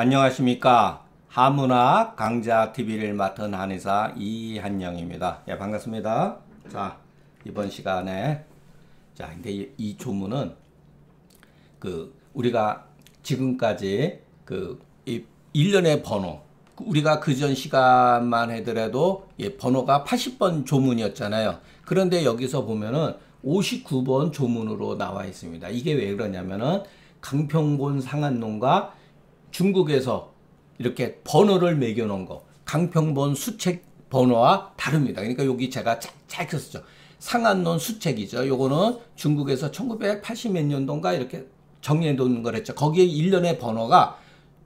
안녕하십니까. 한문학 강좌 TV를 맡은 한의사 이한영입니다. 예, 반갑습니다. 자, 이번 시간에 근데 이 조문은 우리가 지금까지 이 일련의 번호, 우리가 그전 시간만 하더라도 번호가 80번 조문이었잖아요. 그런데 여기서 보면은 59번 조문으로 나와 있습니다. 이게 왜 그러냐면은 강평본 상한론과 중국에서 이렇게 번호를 매겨 놓은 거, 강평본 수책 번호와 다릅니다. 그러니까 여기 제가 잘 썼죠. 상한론 수책이죠. 요거는 중국에서 1980 몇 년도인가 이렇게 정리해 놓은 거랬죠. 거기에 일련의 번호가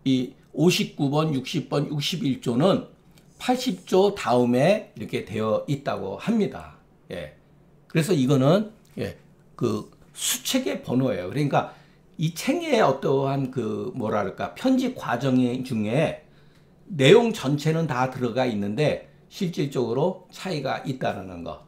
이 59번, 60번, 61조는 80조 다음에 이렇게 되어 있다고 합니다. 예. 그래서 이거는 그 수책의 번호예요. 그러니까 이 책의 어떠한 뭐랄까 편집 과정 중에 내용 전체는 다 들어가 있는데 실질적으로 차이가 있다는 거.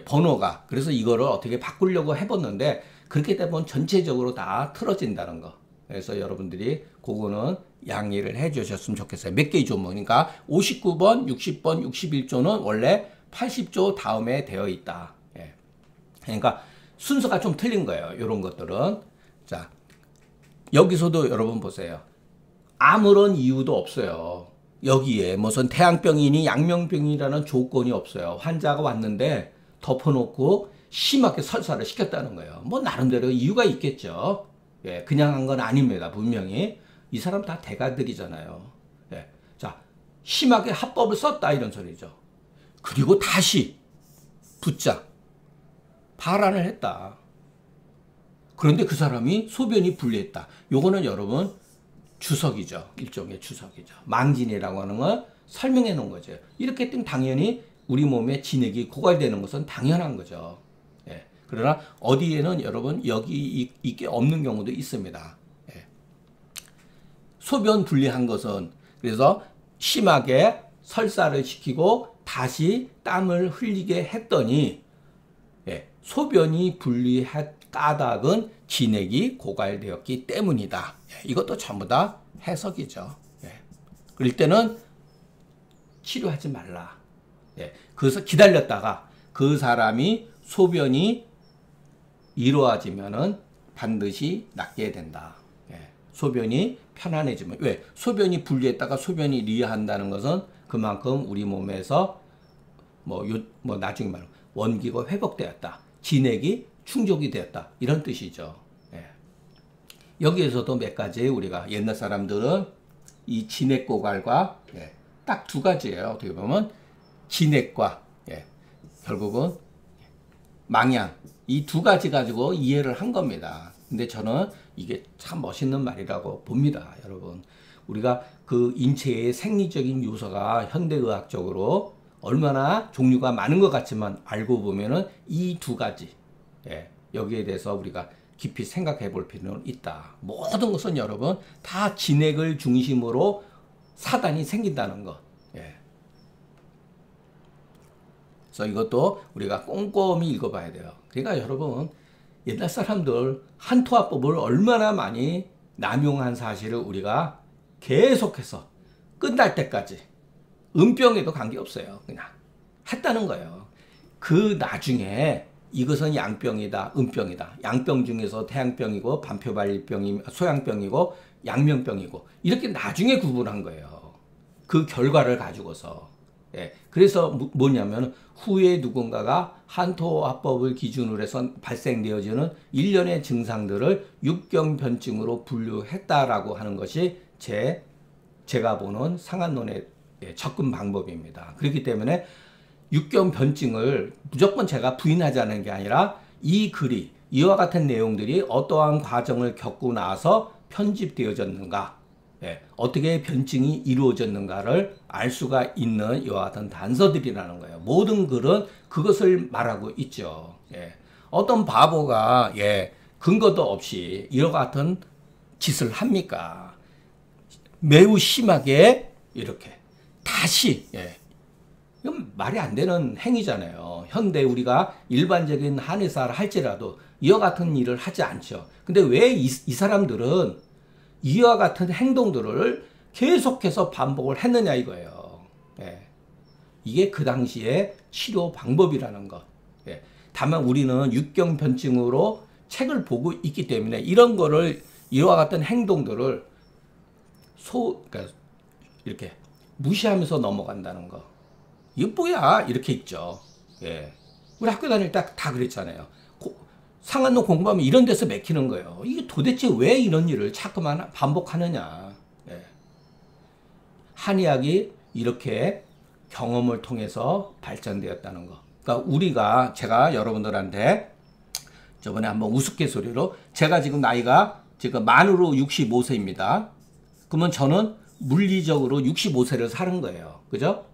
번호가. 그래서 이거를 어떻게 바꾸려고 해봤는데 그렇게 되면 전체적으로 다 틀어진다는 거. 그래서 여러분들이 그거는 양해를 해 주셨으면 좋겠어요. 몇 개의 조문. 그러니까 59번, 60번, 61조는 원래 80조 다음에 되어 있다. 그러니까 순서가 좀 틀린 거예요. 이런 것들은. 자, 여기서도 여러분 보세요. 아무런 이유도 없어요. 여기에 무슨 태양병이니 양명병이라는 조건이 없어요. 환자가 왔는데 덮어놓고 심하게 설사를 시켰다는 거예요. 뭐 나름대로 이유가 있겠죠. 그냥 한 건 아닙니다. 분명히. 이 사람 다 대가들이잖아요. 자, 심하게 합법을 썼다 이런 소리죠. 그리고 다시 붙자 발안을 했다. 그런데 그 사람이 소변이 불리했다. 요거는 여러분 주석이죠. 일종의 주석이죠. 망진이라고 하는 걸 설명해 놓은 거죠. 이렇게 했더니 당연히 우리 몸에 진액이 고갈되는 것은 당연한 거죠. 그러나 어디에는 여러분 여기 이게 없는 경우도 있습니다. 소변 분리한 것은 그래서 심하게 설사를 시키고 다시 땀을 흘리게 했더니 소변이 분리한 까닭은 진액이 고갈되었기 때문이다. 이것도 전부 다 해석이죠. 그럴 때는 치료하지 말라. 그래서 기다렸다가 그 사람이 소변이 이루어지면은 반드시 낫게 된다. 소변이 편안해지면. 왜? 소변이 분리했다가 소변이 리한다는 것은 그만큼 우리 몸에서 나중에 말하면 원기가 회복되었다. 진액이 충족이 되었다. 이런 뜻이죠. 여기에서도 몇 가지 우리가 옛날 사람들은 이 진액 고갈과 딱 두 가지예요. 어떻게 보면 진액과 결국은 망양 이 두 가지 가지고 이해를 한 겁니다. 근데 저는 이게 참 멋있는 말이라고 봅니다. 여러분 우리가 그 인체의 생리적인 요소가 현대의학적으로 얼마나 종류가 많은 것 같지만 알고 보면은 이 두 가지 여기에 대해서 우리가 깊이 생각해 볼 필요는 있다. 모든 것은 여러분 다 진액을 중심으로 사단이 생긴다는 것. 그래서 이것도 우리가 꼼꼼히 읽어봐야 돼요. 그러니까 여러분 옛날 사람들 한토화법을 얼마나 많이 남용한 사실을 우리가 계속해서 끝날 때까지 은병에도 관계없어요. 그냥 했다는 거예요. 그 나중에 이것은 양병이다, 은병이다. 양병 중에서 태양병이고 반표발병이 소양병이고 양명병이고 이렇게 나중에 구분한 거예요. 그 결과를 가지고서. 그래서 뭐냐면 후에 누군가가 한토화법을 기준으로 해서 발생되어지는 일련의 증상들을 육경변증으로 분류했다라고 하는 것이 제가 보는 상한론의 접근 방법입니다. 그렇기 때문에 육경변증을 무조건 제가 부인하자는 게 아니라 이 글이 이와 같은 내용들이 어떠한 과정을 겪고 나서 편집되어졌는가, 어떻게 변증이 이루어졌는가를 알 수가 있는 이와 같은 단서들이라는 거예요. 모든 글은 그것을 말하고 있죠. 어떤 바보가 근거도 없이 이와 같은 짓을 합니까? 매우 심하게 이렇게 다시 이건 말이 안 되는 행위잖아요. 현대 우리가 일반적인 한의사를 할지라도 이와 같은 일을 하지 않죠. 근데 왜 이 사람들은 이와 같은 행동들을 계속해서 반복을 했느냐 이거예요. 예. 이게 그 당시에 치료 방법이라는 것. 예. 다만 우리는 육경변증으로 책을 보고 있기 때문에 이런 거를 이와 같은 행동들을 그러니까 이렇게 무시하면서 넘어간다는 거. 이게 뭐야? 이렇게 있죠. 예. 우리 학교 다닐 때 다 그랬잖아요. 상한론 공부하면 이런 데서 맥히는 거예요. 이게 도대체 왜 이런 일을 자꾸만 반복하느냐. 예. 한의학이 이렇게 경험을 통해서 발전되었다는 거. 그러니까 제가 여러분들한테 저번에 한번 우스갯소리로 제가 지금 나이가 지금 만으로 65세입니다. 그러면 저는 물리적으로 65세를 사는 거예요. 그죠?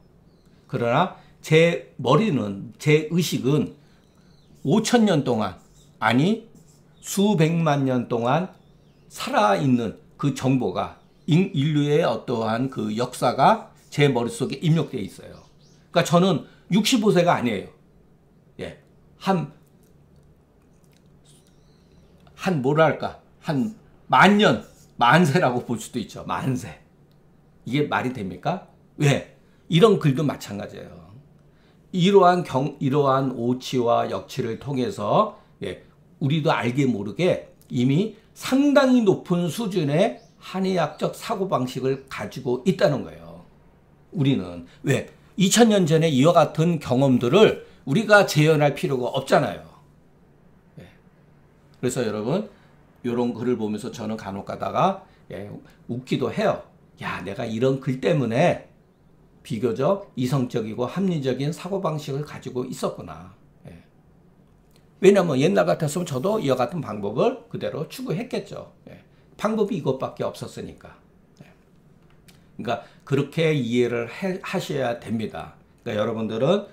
그러나 제 머리는, 제 의식은 5,000년 동안, 아니 수백만 년 동안 살아있는 그 정보가 인류의 어떠한 그 역사가 제 머릿속에 입력되어 있어요. 그러니까 저는 65세가 아니에요. 예. 뭐랄까, 한 만년, 만세라고 볼 수도 있죠. 만세. 이게 말이 됩니까? 왜? 이런 글도 마찬가지예요. 이러한 오치와 역치를 통해서, 예, 우리도 알게 모르게 이미 상당히 높은 수준의 한의학적 사고방식을 가지고 있다는 거예요. 우리는. 왜? 2000년 전에 이와 같은 경험들을 우리가 재현할 필요가 없잖아요. 예. 그래서 여러분, 이런 글을 보면서 저는 간혹 가다가, 예, 웃기도 해요. 야, 내가 이런 글 때문에 비교적 이성적이고 합리적인 사고방식을 가지고 있었구나. 예. 왜냐면 옛날 같았으면 저도 이와 같은 방법을 그대로 추구했겠죠. 예. 방법이 이것밖에 없었으니까. 예. 그러니까 그렇게 이해를 하셔야 됩니다. 그러니까 여러분들은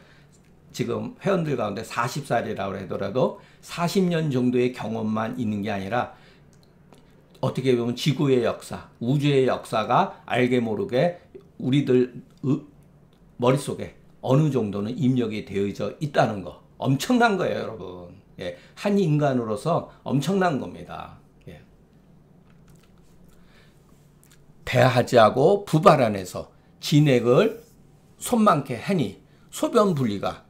지금 회원들 가운데 40살이라고 하더라도 40년 정도의 경험만 있는 게 아니라 어떻게 보면 지구의 역사, 우주의 역사가 알게 모르게 우리들 머릿속에 어느 정도는 입력이 되어져 있다는 거. 엄청난 거예요, 여러분. 예, 한 인간으로서 엄청난 겁니다. 예. 대하지하고 부발 안에서 진액을 손만케 하니 소변 분리가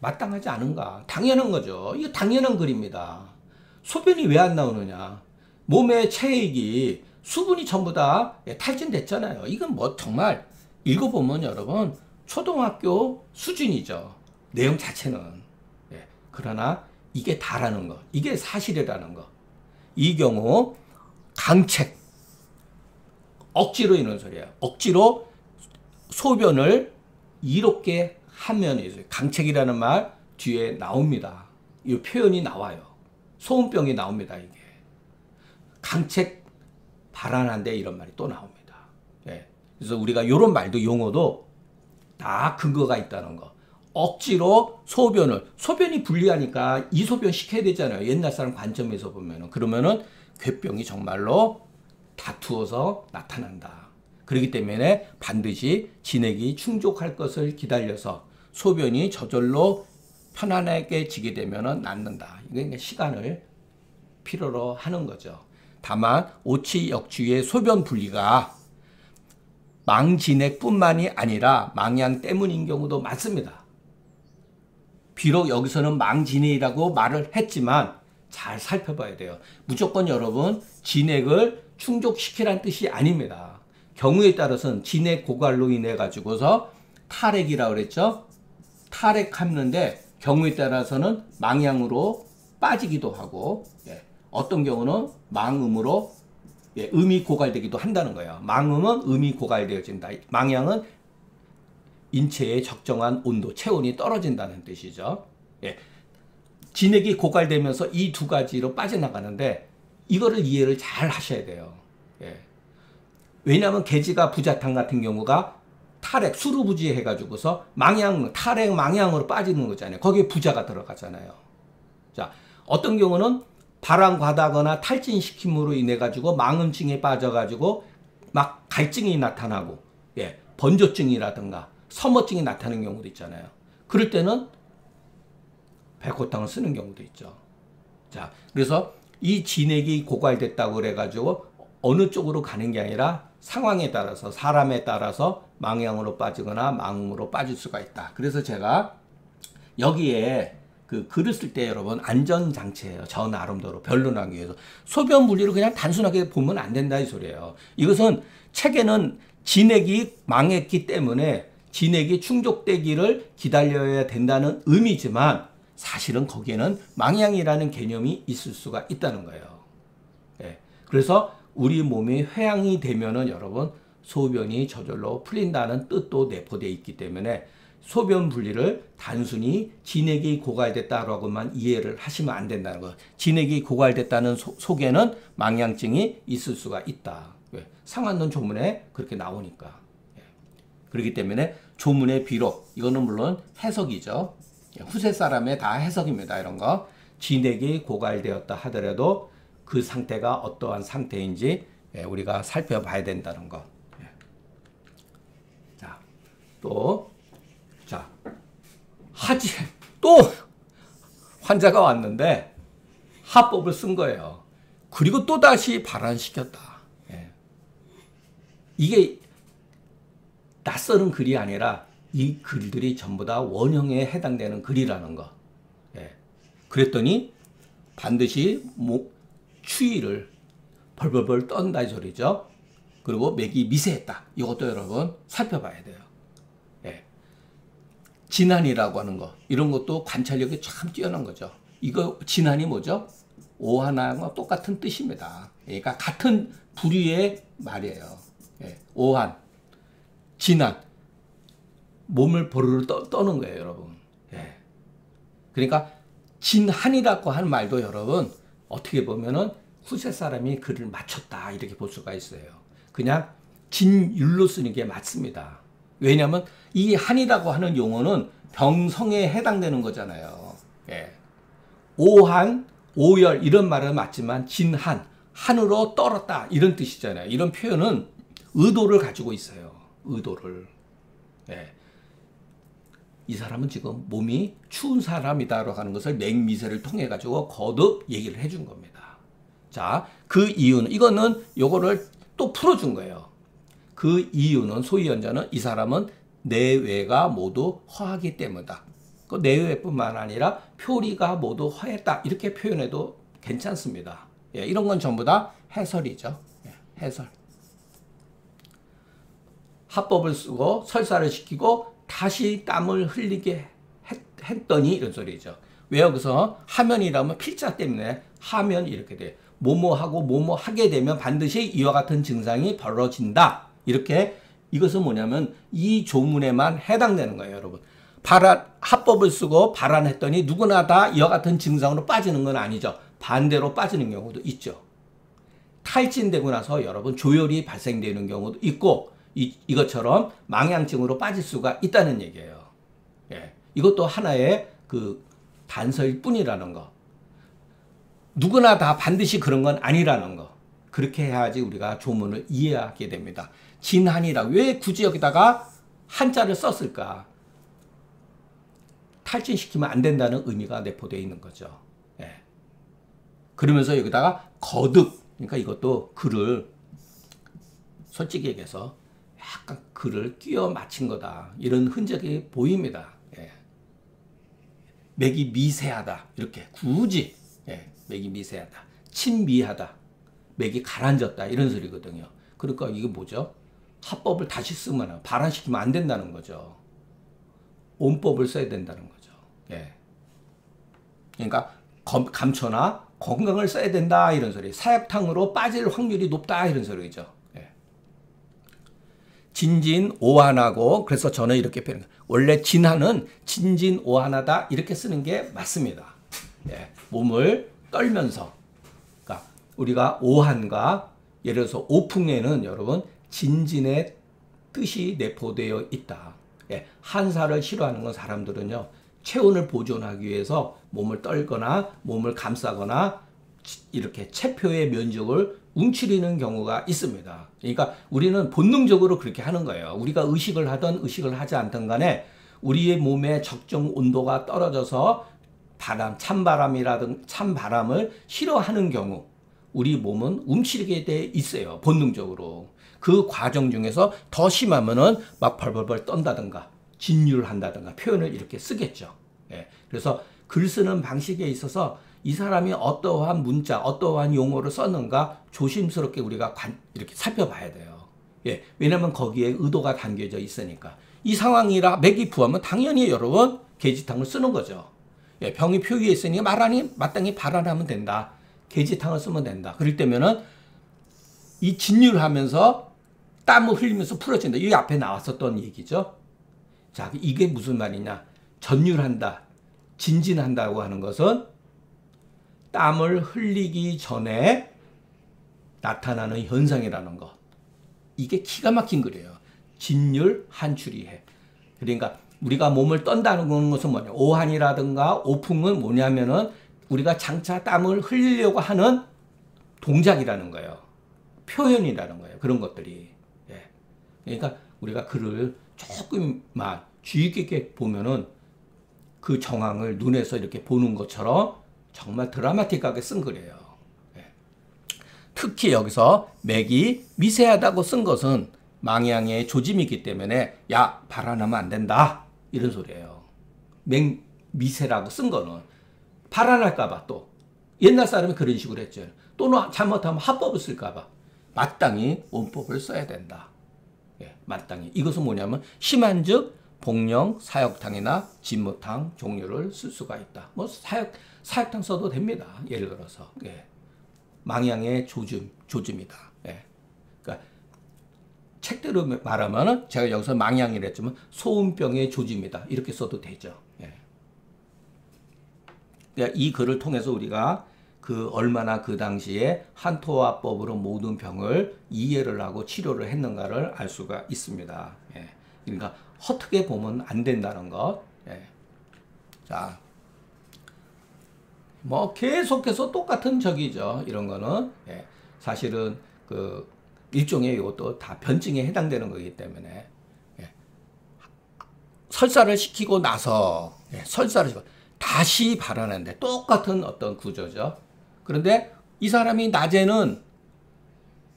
마땅하지 않은가? 당연한 거죠. 이거 당연한 글입니다. 소변이 왜 안 나오느냐? 몸의 체액이 수분이 전부 다 탈진됐잖아요. 이건 뭐 정말 읽어보면 여러분 초등학교 수준이죠. 내용 자체는. 예. 그러나 이게 다라는 거. 이게 사실이라는 거. 이 경우 강책. 억지로 이런 소리예요. 억지로 소변을 이롭게 하면 강책이라는 말 뒤에 나옵니다. 이 표현이 나와요. 소음병이 나옵니다. 이게. 강책 발환한데 이런 말이 또 나옵니다. 예. 그래서 우리가 이런 말도 용어도 다 근거가 있다는 거. 억지로 소변이 불리하니까 이소변 시켜야 되잖아요. 옛날 사람 관점에서 보면은. 그러면은 괴병이 정말로 다투어서 나타난다. 그렇기 때문에 반드시 진액이 충족할 것을 기다려서 소변이 저절로 편안하게 지게 되면은 낫는다. 이게 시간을 필요로 하는 거죠. 다만 오치 역추의 소변 분리가 망진액뿐만이 아니라 망양 때문인 경우도 많습니다. 비록 여기서는 망진액이라고 말을 했지만 잘 살펴봐야 돼요. 무조건 여러분 진액을 충족시키라는 뜻이 아닙니다. 경우에 따라서는 진액 고갈로 인해 가지고서 탈액이라고 그랬죠. 탈액하는데 경우에 따라서는 망양으로 빠지기도 하고, 예. 어떤 경우는 망음으로, 예, 음이 고갈되기도 한다는 거예요. 망음은 음이 고갈되어진다. 망양은 인체의 적정한 온도, 체온이 떨어진다는 뜻이죠. 예. 진액이 고갈되면서 이 두 가지로 빠져나가는데 이거를 이해를 잘 하셔야 돼요. 예. 왜냐하면 계지가 부자탕 같은 경우가 탈액, 수루부지 해가지고서 탈액 망양으로 빠지는 거잖아요. 거기에 부자가 들어가잖아요. 자, 어떤 경우는 발암 과다거나 탈진시킴으로 인해 가지고 망음증에 빠져가지고 막 갈증이 나타나고, 예, 번조증이라든가 서머증이 나타나는 경우도 있잖아요. 그럴 때는 백호탕을 쓰는 경우도 있죠. 자, 그래서 이 진액이 고갈됐다고 그래가지고 어느 쪽으로 가는 게 아니라 상황에 따라서 사람에 따라서 망향으로 빠지거나 망으로 빠질 수가 있다. 그래서 제가 여기에 그 글을 쓸 때 여러분 안전장치예요. 저 나름대로 변론하기 위해서. 소변 분리를 그냥 단순하게 보면 안 된다 이 소리예요. 이것은 책에는 진액이 망했기 때문에 진액이 충족되기를 기다려야 된다는 의미지만 사실은 거기에는 망향이라는 개념이 있을 수가 있다는 거예요. 예. 그래서 우리 몸이 회항이 되면은 여러분 소변이 저절로 풀린다는 뜻도 내포되어 있기 때문에 소변 분리를 단순히 진액이 고갈됐다라고만 이해를 하시면 안 된다는 거예요. 진액이 고갈됐다는 속에는 망향증이 있을 수가 있다. 왜? 상한론 조문에 그렇게 나오니까. 예. 그렇기 때문에 조문의 비록 이거는 물론 해석이죠. 후세 사람의 다 해석입니다. 이런 거. 진액이 고갈되었다 하더라도 그 상태가 어떠한 상태인지 우리가 살펴봐야 된다는 거. 자, 또 환자가 왔는데 합법을 쓴 거예요. 그리고 또 다시 발환시켰다. 이게 낯설은 글이 아니라 이 글들이 전부 다 원형에 해당되는 글이라는 거. 그랬더니 반드시 추위를 벌벌벌 떤다 이 소리죠. 그리고 맥이 미세했다. 이것도 여러분 살펴봐야 돼요. 진한이라고 하는 거 이런 것도 관찰력이 참 뛰어난 거죠. 이거 진한이 뭐죠? 오한하고 똑같은 뜻입니다. 그러니까 같은 부류의 말이에요. 오한, 진한, 몸을 보르르 떠는 거예요, 여러분. 그러니까 진한이라고 하는 말도 여러분 어떻게 보면은 후세 사람이 글을 맞췄다 이렇게 볼 수가 있어요. 그냥 진율로 쓰는 게 맞습니다. 왜냐하면 이 한이라고 하는 용어는 병성에 해당되는 거잖아요. 오한, 오열 이런 말은 맞지만 진한, 한으로 떨었다 이런 뜻이잖아요. 이런 표현은 의도를 가지고 있어요. 의도를. 이 사람은 지금 몸이 추운 사람이다라고 하는 것을 맥미세를 통해 가지고 거듭 얘기를 해준 겁니다. 자, 그 이유는 이거는 요거를 또 풀어준 거예요. 그 이유는 소위 연자는 이 사람은 내외가 모두 허하기 때문이다. 그 내외뿐만 아니라 표리가 모두 허했다. 이렇게 표현해도 괜찮습니다. 이런 건 전부 다 해설이죠. 해설. 합법을 쓰고 설사를 시키고 다시 땀을 흘리게 했더니 이런 소리죠. 왜 여기서 하면이라면 필자 때문에 하면 이렇게 돼. 뭐뭐하고 뭐뭐하게 되면 반드시 이와 같은 증상이 벌어진다. 이렇게 이것은 뭐냐면 이 조문에만 해당되는 거예요, 여러분. 합법을 쓰고 발안했더니 누구나 다 이와 같은 증상으로 빠지는 건 아니죠. 반대로 빠지는 경우도 있죠. 탈진되고 나서 여러분 조혈이 발생되는 경우도 있고 이것처럼 망향증으로 빠질 수가 있다는 얘기예요. 이것도 하나의 그 단서일 뿐이라는 거. 누구나 다 반드시 그런 건 아니라는 거. 그렇게 해야지 우리가 조문을 이해하게 됩니다. 진한이라 왜 굳이 여기다가 한자를 썼을까? 탈진시키면 안 된다는 의미가 내포되어 있는 거죠. 그러면서 여기다가 거듭, 그러니까 이것도 글을 솔직히 얘기해서 약간 글을 끼워 맞힌 거다. 이런 흔적이 보입니다. 맥이 미세하다. 이렇게 굳이 맥이 미세하다. 친미하다. 맥이 가라앉았다. 이런 소리거든요. 그러니까 이게 뭐죠? 합법을 다시 쓰면 발환시키면 안 된다는 거죠. 온법을 써야 된다는 거죠. 그러니까 감초나 건강을 써야 된다 이런 소리. 사약탕으로 빠질 확률이 높다 이런 소리죠. 진진오한하고 그래서 저는 이렇게 표현해요. 원래 진한은 진진오한하다 이렇게 쓰는 게 맞습니다. 몸을 떨면서 그러니까 우리가 오한과 예를 들어서 오풍에는 여러분 진진의 뜻이 내포되어 있다. 한사를 싫어하는 건 사람들은요. 체온을 보존하기 위해서 몸을 떨거나 몸을 감싸거나 이렇게 체표의 면적을 움츠리는 경우가 있습니다. 그러니까 우리는 본능적으로 그렇게 하는 거예요. 우리가 의식을 하든 의식을 하지 않든 간에 우리의 몸의 적정 온도가 떨어져서 찬바람을 싫어하는 경우 우리 몸은 움츠리게 돼 있어요. 본능적으로. 그 과정 중에서 더 심하면은 막 벌벌벌 떤다든가 진유를 한다든가 표현을 이렇게 쓰겠죠. 예. 그래서 글 쓰는 방식에 있어서 이 사람이 어떠한 문자, 어떠한 용어를 썼는가 조심스럽게 우리가 이렇게 살펴봐야 돼요. 예. 왜냐면 거기에 의도가 담겨져 있으니까. 이 상황이라 맥이 부하면 당연히 여러분 계지탕을 쓰는 거죠. 예. 병이 표기에 있으니 말하니 마땅히 발언하면 된다. 계지탕을 쓰면 된다. 그럴 때면은 이 진유를 하면서 땀을 흘리면서 풀어진다. 이 앞에 나왔었던 얘기죠. 자, 이게 무슨 말이냐? 전율한다, 진진한다고 하는 것은 땀을 흘리기 전에 나타나는 현상이라는 것. 이게 기가 막힌 글이에요. 진율, 한추리해. 그러니까 우리가 몸을 떤다는 것은 뭐냐? 오한이라든가 오풍은 뭐냐면은 우리가 장차 땀을 흘리려고 하는 동작이라는 거예요. 표현이라는 거예요. 그런 것들이. 예. 그러니까 우리가 글을 조금만 주의 깊게 보면은 그 정황을 눈에서 이렇게 보는 것처럼 정말 드라마틱하게 쓴 글이에요. 예. 특히 여기서 맥이 미세하다고 쓴 것은 망향의 조짐이기 때문에 야, 발언하면 안 된다. 이런 소리예요. 맥 미세라고 쓴 거는 발언할까봐 또 옛날 사람이 그런 식으로 했죠. 또는 잘못하면 합법을 쓸까봐 마땅히 원법을 써야 된다. 예, 마땅히. 이것은 뭐냐면 심한즉 복령, 사역탕이나 진무탕 종류를 쓸 수가 있다. 뭐 사역탕 써도 됩니다. 예를 들어서 예. 망향의 조짐이다. 예. 그러니까 책대로 말하면은 제가 여기서 망향이라 했지만 소음병의 조짐이다. 이렇게 써도 되죠. 예. 그러니까 이 글을 통해서 우리가 그 얼마나 그 당시에 한토화법으로 모든 병을 이해를 하고 치료를 했는가를 알 수가 있습니다. 예. 그러니까 허투게 보면 안 된다는 것. 예. 자, 뭐 계속해서 똑같은 적이죠. 이런 거는 예. 사실은 그 일종의 이것도 다 변증에 해당되는 거기 때문에 예. 설사를 시키고 나서 설사를 시키고 다시 발언하는데 똑같은 어떤 구조죠. 그런데 이 사람이 낮에는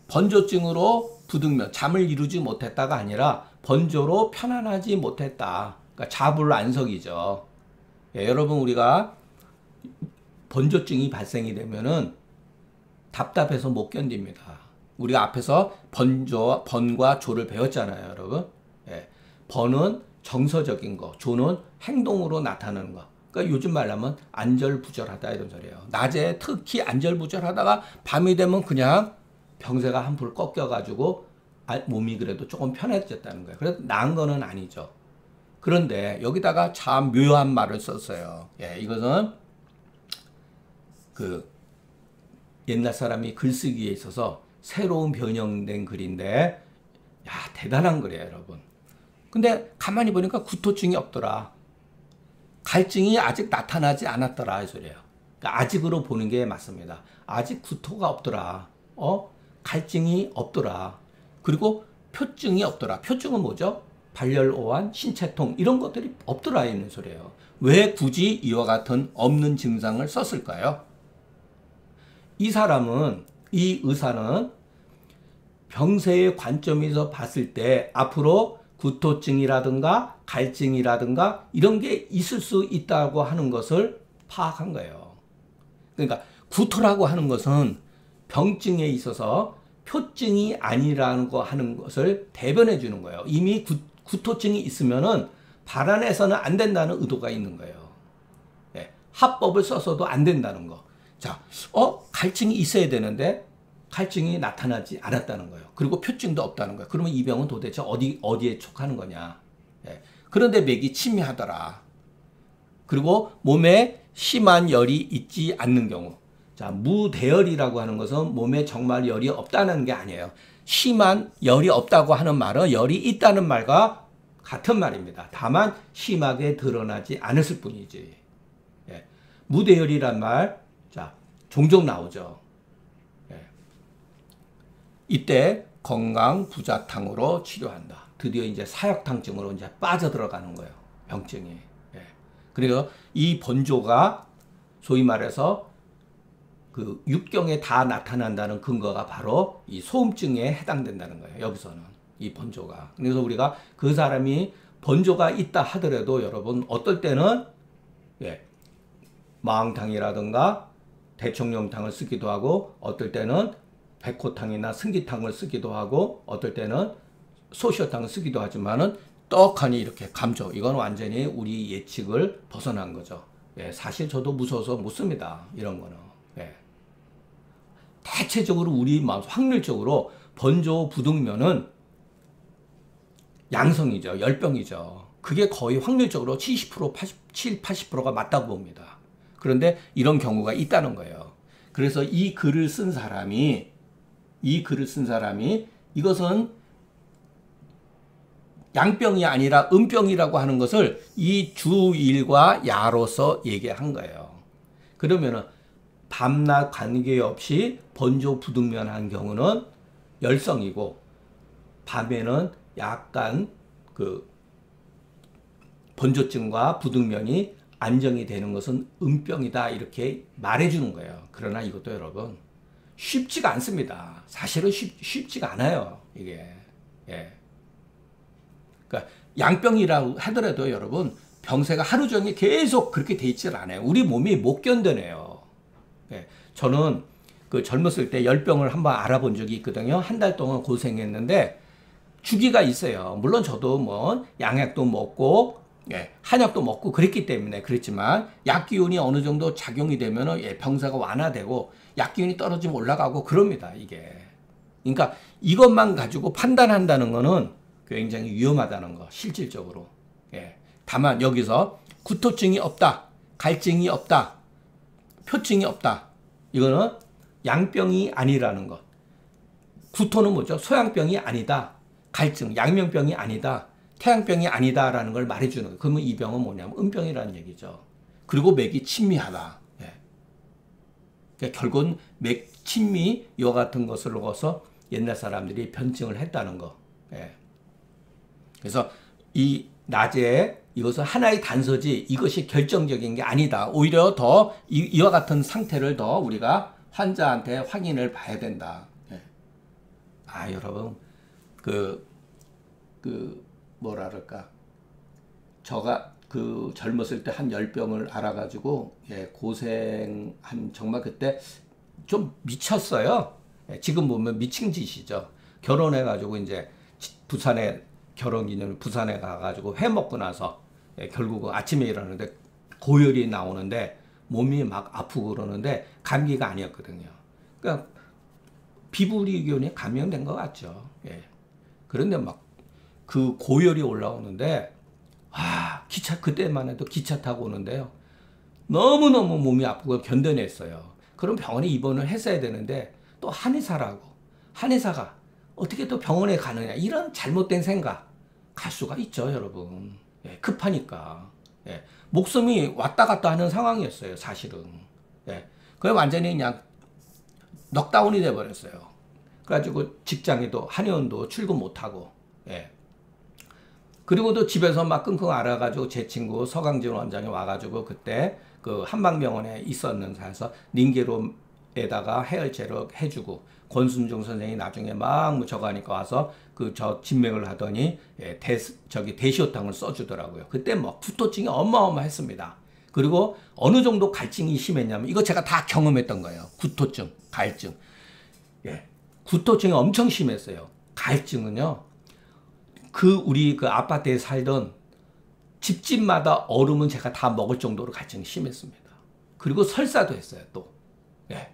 번조증으로 부득면 잠을 이루지 못했다가 아니라 번조로 편안하지 못했다. 그러니까 자불안석이죠. 예, 여러분 우리가 번조증이 발생이 되면은 답답해서 못 견딥니다. 우리가 앞에서 번과 조를 배웠잖아요, 여러분. 예, 번은 정서적인 거, 조는 행동으로 나타나는 거. 그러니까 요즘 말하면 안절부절하다 이런 소리예요. 낮에 특히 안절부절하다가 밤이 되면 그냥 병세가 한풀 꺾여가지고 몸이 그래도 조금 편해졌다는 거예요. 그래서 나은 거는 아니죠. 그런데 여기다가 참 묘한 말을 썼어요. 예, 이것은 그 옛날 사람이 글쓰기에 있어서 새로운 변형된 글인데 야 대단한 글이에요, 여러분. 근데 가만히 보니까 구토증이 없더라. 갈증이 아직 나타나지 않았더라 이 소리예요. 그러니까 아직으로 보는 게 맞습니다. 아직 구토가 없더라. 갈증이 없더라. 그리고 표증이 없더라. 표증은 뭐죠? 발열오한, 신체통 이런 것들이 없더라 있는 소리예요. 왜 굳이 이와 같은 없는 증상을 썼을까요? 이 사람은 이 의사는 병세의 관점에서 봤을 때 앞으로 구토증이라든가 갈증이라든가 이런 게 있을 수 있다고 하는 것을 파악한 거예요. 그러니까 구토라고 하는 것은 병증에 있어서 표증이 아니라는 거 하는 것을 대변해 주는 거예요. 이미 구토증이 있으면은 발언해서는 안 된다는 의도가 있는 거예요. 예, 합법을 써서도 안 된다는 거. 자, 갈증이 있어야 되는데 갈증이 나타나지 않았다는 거예요. 그리고 표증도 없다는 거예요. 그러면 이 병은 도대체 어디에 촉하는 거냐. 예. 그런데 맥이 침미하더라. 그리고 몸에 심한 열이 있지 않는 경우. 자, 무대열이라고 하는 것은 몸에 정말 열이 없다는 게 아니에요. 심한 열이 없다고 하는 말은 열이 있다는 말과 같은 말입니다. 다만 심하게 드러나지 않았을 뿐이지. 예. 무대열이란 말, 자, 종종 나오죠. 이때 건강부자탕으로 치료한다. 드디어 이제 사역탕증으로 이제 빠져들어가는 거예요. 병증이. 예. 그리고 이 번조가 소위 말해서 그 육경에 다 나타난다는 근거가 바로 이 소음증에 해당된다는 거예요. 여기서는 이 번조가. 그래서 우리가 그 사람이 번조가 있다 하더라도 여러분 어떨 때는 예, 마황탕이라든가 대청룡탕을 쓰기도 하고 어떨 때는 백호탕이나 승기탕을 쓰기도 하고 어떨 때는 소시오탕을 쓰기도 하지만은 떡하니 이렇게 감조. 이건 완전히 우리 예측을 벗어난 거죠. 예, 사실 저도 무서워서 못 씁니다. 이런 거는. 예. 대체적으로 우리 마음 확률적으로 번조 부득면은 양성이죠. 열병이죠. 그게 거의 확률적으로 70%, 87, 80%가 맞다고 봅니다. 그런데 이런 경우가 있다는 거예요. 그래서 이 글을 쓴 사람이 이것은 양병이 아니라 음병이라고 하는 것을 이 주일과 야로서 얘기한 거예요. 그러면은 밤낮 관계없이 번조 부득면한 경우는 열성이고 밤에는 약간 그 번조증과 부득면이 안정이 되는 것은 음병이다 이렇게 말해주는 거예요. 그러나 이것도 여러분 쉽지가 않습니다. 사실은 쉽지가 않아요. 이게. 예. 그러니까 양병이라고 하더라도 여러분 병세가 하루 종일 계속 그렇게 돼 있질 않아요. 우리 몸이 못 견뎌내요. 예. 저는 그 젊었을 때 열병을 한번 알아본 적이 있거든요. 한 달 동안 고생했는데 주기가 있어요. 물론 저도 뭐 양약도 먹고 예, 한약도 먹고 그랬기 때문에 그랬지만 약 기운이 어느 정도 작용이 되면은 예, 병사가 완화되고 약 기운이 떨어지면 올라가고 그럽니다. 이게. 그러니까 이것만 가지고 판단한다는 거는 굉장히 위험하다는 거 실질적으로. 예. 다만 여기서 구토증이 없다, 갈증이 없다, 표증이 없다. 이거는 양병이 아니라는 것. 구토는 뭐죠? 소양병이 아니다. 갈증, 양명병이 아니다. 태양병이 아니다라는 걸 말해주는 거예요. 그러면 이 병은 뭐냐면 음병이라는 얘기죠. 그리고 맥이 친미하다. 예. 그러니까 결국은 맥 친미 이와 같은 것을 넣어서 옛날 사람들이 변증을 했다는 거. 예. 그래서 이 낮에 이것은 하나의 단서지 이것이 결정적인 게 아니다. 오히려 더 이와 같은 상태를 더 우리가 환자한테 확인을 봐야 된다. 예. 아 여러분 뭐라 그럴까. 저가 그 젊었을 때 한 열병을 알아가지고 예, 고생한 정말 그때 좀 미쳤어요. 예, 지금 보면 미친 짓이죠. 결혼해가지고 이제 부산에 결혼기념일 부산에 가가지고 회 먹고 나서 예, 결국은 아침에 일어나는데 고열이 나오는데 몸이 막 아프고 그러는데 감기가 아니었거든요. 그러니까 비브리온이 감염된 것 같죠. 예. 그런데 막 그 고열이 올라오는데 기차 그때만 해도 기차 타고 오는데요. 너무너무 몸이 아프고 견뎌냈어요. 그럼 병원에 입원을 했어야 되는데 또 한의사가 어떻게 또 병원에 가느냐 이런 잘못된 생각 갈 수가 있죠 여러분. 예, 급하니까. 예, 목숨이 왔다 갔다 하는 상황이었어요 사실은. 예, 그게 완전히 그냥 넉다운이 돼버렸어요. 그래가지고 직장에도 한의원도 출근 못하고 예. 그리고도 집에서 막 끙끙 앓아가지고 제 친구 서강진 원장이 와가지고 그때 그 한방병원에 있었는 사에서 링게롬에다가 해열제를 해주고 권순중 선생이 나중에 막 저거 하니까 와서 그 저 진맥을 하더니 예, 대시오탕을 써주더라고요. 그때 뭐 구토증이 어마어마했습니다. 그리고 어느 정도 갈증이 심했냐면 이거 제가 다 경험했던 거예요. 구토증, 갈증. 예, 구토증이 엄청 심했어요. 갈증은요. 우리 그 아파트에 살던 집집마다 얼음은 제가 다 먹을 정도로 갈증이 심했습니다. 그리고 설사도 했어요, 또. 예.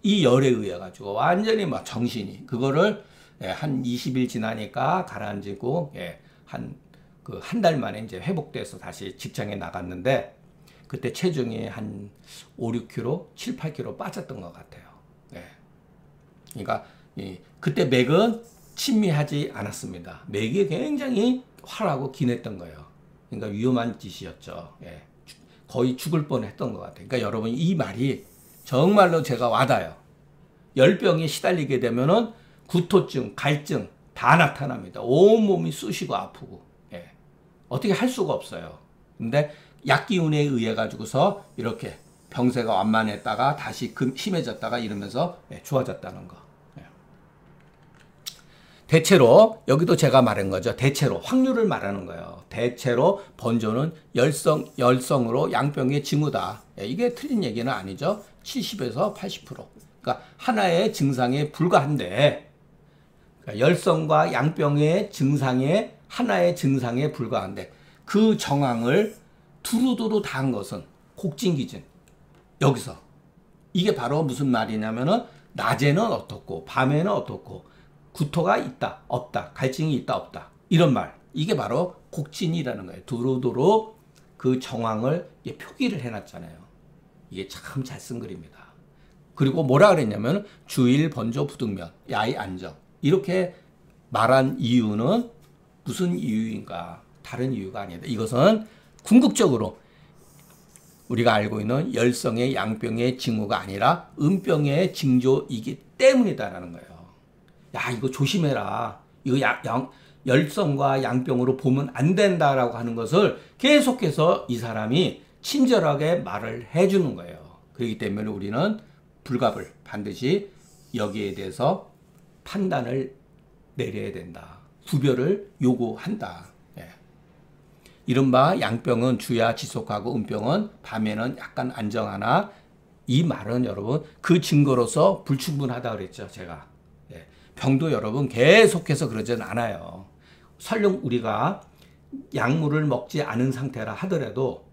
이 열에 의해 가지고 완전히 막 정신이 그거를 예, 한 20일 지나니까 가라앉고 예, 한 달 만에 이제 회복돼서 다시 직장에 나갔는데 그때 체중이 한 5, 6kg, 7, 8kg 빠졌던 것 같아요. 예. 그러니까 그때 맥은 친미하지 않았습니다. 맥이 굉장히 활하고 긴했던 거예요. 그러니까 위험한 짓이었죠. 예. 거의 죽을 뻔했던 것 같아요. 그러니까 여러분 이 말이 정말로 제가 와닿아요. 열병에 시달리게 되면은 구토증, 갈증 다 나타납니다. 온몸이 쑤시고 아프고 어떻게 할 수가 없어요. 근데 약 기운에 의해 가지고서 이렇게 병세가 완만했다가 다시 심해졌다가 이러면서 좋아졌다는 거. 대체로 여기도 제가 말한 거죠. 대체로 확률을 말하는 거예요. 대체로 번조는 열성으로 양병의 징후다. 이게 틀린 얘기는 아니죠. 70에서 80%. 그러니까 하나의 증상에 불과한데, 그러니까 열성과 양병의 증상에 하나의 증상에 불과한데, 그 정황을 두루두루 다 한 것은 곡진기진. 여기서 이게 바로 무슨 말이냐면은 낮에는 어떻고 밤에는 어떻고 구토가 있다 없다, 갈증이 있다 없다, 이런 말. 이게 바로 곡진이라는 거예요. 두루두루 그 정황을 표기를 해놨잖아요. 이게 참 잘 쓴 글입니다. 그리고 뭐라 그랬냐면 주일, 번조, 부득면, 야이, 안정, 이렇게 말한 이유는 무슨 이유인가? 다른 이유가 아니다. 이것은 궁극적으로 우리가 알고 있는 열성의 양병의 징후가 아니라 음병의 징조이기 때문이다라는 거예요. 야, 이거 조심해라. 이거 열성과 양병으로 보면 안 된다라고 하는 것을 계속해서 이 사람이 친절하게 말을 해주는 거예요. 그렇기 때문에 우리는 불갑을 반드시 여기에 대해서 판단을 내려야 된다. 구별을 요구한다. 이른바 양병은 주야 지속하고 음병은 밤에는 약간 안정하나, 이 말은 여러분 그 증거로서 불충분하다 그랬죠. 제가. 병도 여러분 계속해서 그러진 않아요. 설령 우리가 약물을 먹지 않은 상태라 하더라도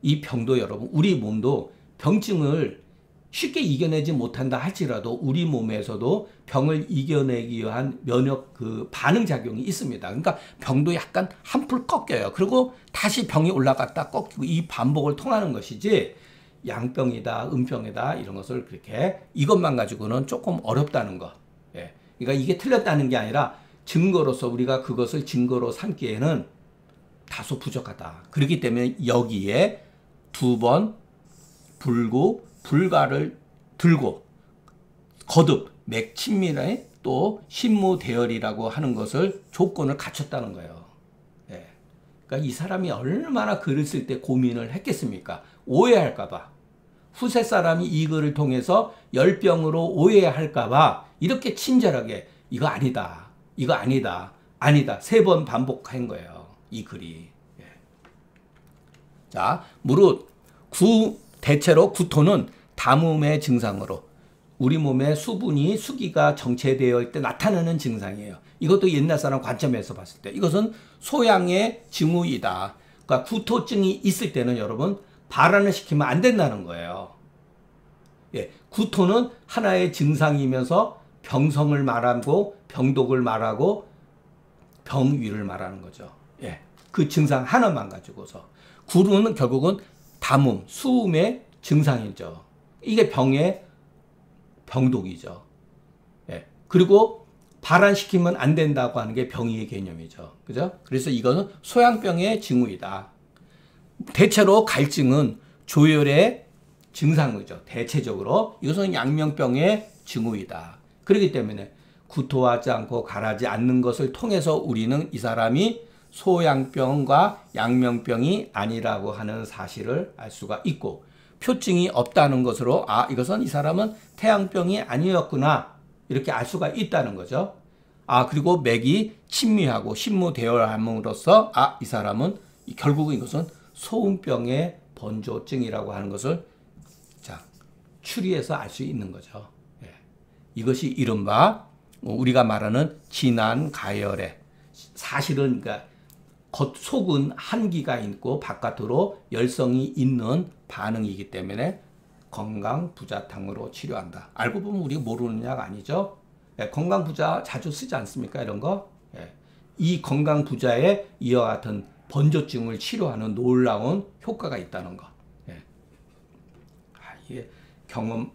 이 병도 여러분, 우리 몸도 병증을 쉽게 이겨내지 못한다 할지라도 우리 몸에서도 병을 이겨내기 위한 면역 반응 작용이 있습니다. 그러니까 병도 약간 한풀 꺾여요. 그리고 다시 병이 올라갔다 꺾이고, 이 반복을 통하는 것이지 양병이다 음병이다 이런 것을 그렇게 이것만 가지고는 조금 어렵다는 거. 그러니까 이게 틀렸다는 게 아니라 증거로서 우리가 그것을 증거로 삼기에는 다소 부족하다. 그렇기 때문에 여기에 2번 불구, 불가를 들고 거듭, 맥친밀에 또 신무대열이라고 하는 것을 조건을 갖췄다는 거예요. 그러니까 이 사람이 얼마나 글을 쓸 때 고민을 했겠습니까? 오해할까봐. 후세 사람이 이 글을 통해서 열병으로 오해할까봐 이렇게 친절하게 이거 아니다, 이거 아니다, 아니다 3번 반복한 거예요. 이 글이. 자, 무릇 대체로 구토는 담음의 증상으로 우리 몸의 수기가 정체되어 있을 때 나타나는 증상이에요. 이것도 옛날 사람 관점에서 봤을 때 이것은 소양의 징후이다. 그러니까 구토증이 있을 때는 여러분 발환을 시키면 안 된다는 거예요. 구토는 하나의 증상이면서 병성을 말하고 병독을 말하고 병위를 말하는 거죠. 그 증상 하나만 가지고서. 구루는 결국은 담음, 수음의 증상이죠. 이게 병의 병독이죠. 그리고 발환시키면 안 된다고 하는 게 병의의 개념이죠. 그죠? 그래서 이거는 소양병의 징후이다. 대체로 갈증은 조혈의 증상이죠. 대체적으로 이것은 양명병의 징후이다. 그렇기 때문에 구토하지 않고 가라지 않는 것을 통해서 우리는 이 사람이 소양병과 양명병이 아니라고 하는 사실을 알 수가 있고, 표증이 없다는 것으로 이것은 이 사람은 태양병이 아니었구나 이렇게 알 수가 있다는 거죠. 그리고 맥이 침미하고 신무대열함으로써 이 사람은 결국은 이것은 소음병의 번조증이라고 하는 것을 추리해서 알 수 있는 거죠. 이것이 이른바 우리가 말하는 진한 가열의, 사실은 그러니까 속은 한기가 있고 바깥으로 열성이 있는 반응이기 때문에 건강부자탕으로 치료한다. 알고 보면 우리가 모르는 약 아니죠. 건강부자 자주 쓰지 않습니까? 이런 거. 이 건강부자에 이와 같은 번조증을 치료하는 놀라운 효과가 있다는 거. 이게 경험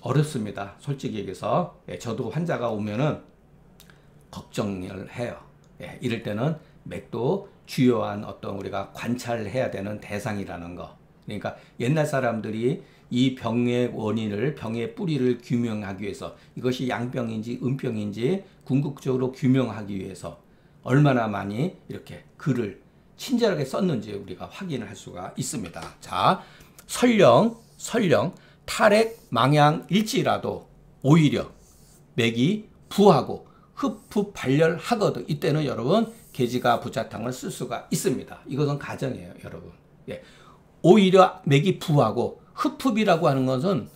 어렵습니다. 솔직히 얘기해서. 저도 환자가 오면은 걱정을 해요. 이럴 때는 맥도 주요한 어떤 우리가 관찰해야 되는 대상이라는 거. 그러니까 옛날 사람들이 이 병의 원인을, 병의 뿌리를 규명하기 위해서, 이것이 양병인지 음병인지 궁극적으로 규명하기 위해서 얼마나 많이 이렇게 글을 친절하게 썼는지 우리가 확인을 할 수가 있습니다. 자, 설령 탈핵 망향일지라도 오히려 맥이 부하고 흡흡 발열하거든. 이때는 여러분 계지가 부자탕을 쓸 수가 있습니다. 이것은 가정이에요, 여러분. 예. 오히려 맥이 부하고 흡흡이라고 하는 것은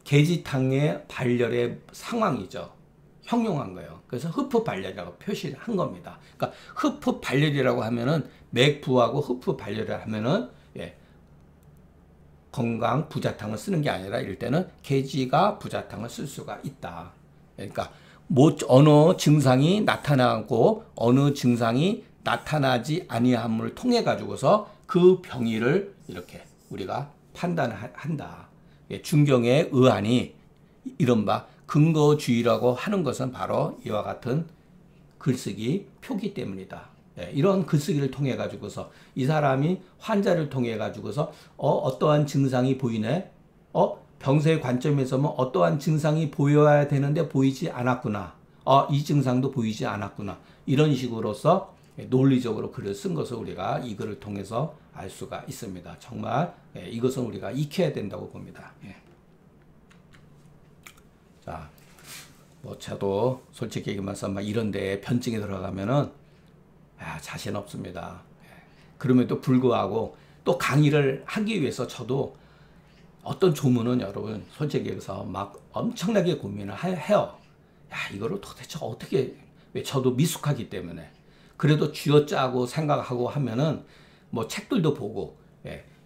계지탕의 발열의 상황이죠. 형용한 거예요. 그래서 흡흡 발열이라고 표시한 겁니다. 그러니까 흡흡 발열이라고 하면은 맥 부하고 흡흡 발열을 하면은 예. 건강 부자탕을 쓰는 게 아니라 이럴 때는 계지가 부자탕을 쓸 수가 있다. 그러니까 어느 증상이 나타나고 어느 증상이 나타나지 아니함을 통해 가지고서 그 병의를 이렇게 우리가 판단한다. 예, 중경의 의안이 이른바 근거주의라고 하는 것은 바로 이와 같은 글쓰기 표기 때문이다. 예, 이런 글쓰기를 통해 가지고서 이 사람이 환자를 통해 가지고서 어떠한 증상이 보이네. 병세의 관점에서 뭐 어떠한 증상이 보여야 되는데 보이지 않았구나. 이 증상도 보이지 않았구나. 이런 식으로서 논리적으로 글을 쓴 것을 우리가 이 글을 통해서 알 수가 있습니다. 정말 이것은 우리가 익혀야 된다고 봅니다. 예. 자, 뭐 저도 솔직히 얘기해서 막 이런 데 변증이 들어가면은 자신 없습니다. 그럼에도 불구하고 또 강의를 하기 위해서 저도 어떤 조문은 여러분 솔직히 얘기해서 막 엄청나게 고민을 해요. 이거를 도대체 어떻게, 왜 저도 미숙하기 때문에. 그래도 쥐어짜고 생각하고 하면은 뭐 책들도 보고,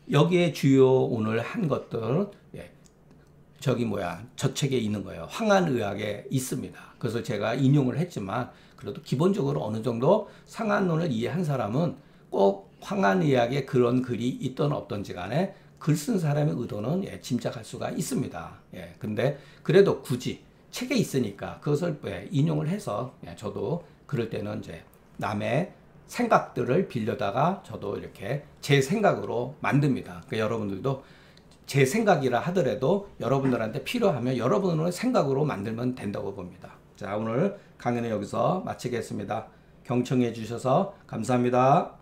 여기에 주요 오늘 한 것들은 저 책에 있는 거예요. 황한의학에 있습니다. 그래서 제가 인용을 했지만 그래도 기본적으로 어느 정도 상한론을 이해한 사람은 꼭 황한의학에 그런 글이 있던 없던지 간에 글 쓴 사람의 의도는 짐작할 수가 있습니다. 근데 그래도 굳이 책에 있으니까 그것을 인용을 해서 저도 그럴 때는 이제 남의 생각들을 빌려다가 저도 이렇게 제 생각으로 만듭니다. 그러니까 여러분들도 제 생각이라 하더라도 여러분들한테 필요하면 여러분의 생각으로 만들면 된다고 봅니다. 자, 오늘 강연은 여기서 마치겠습니다. 경청해 주셔서 감사합니다.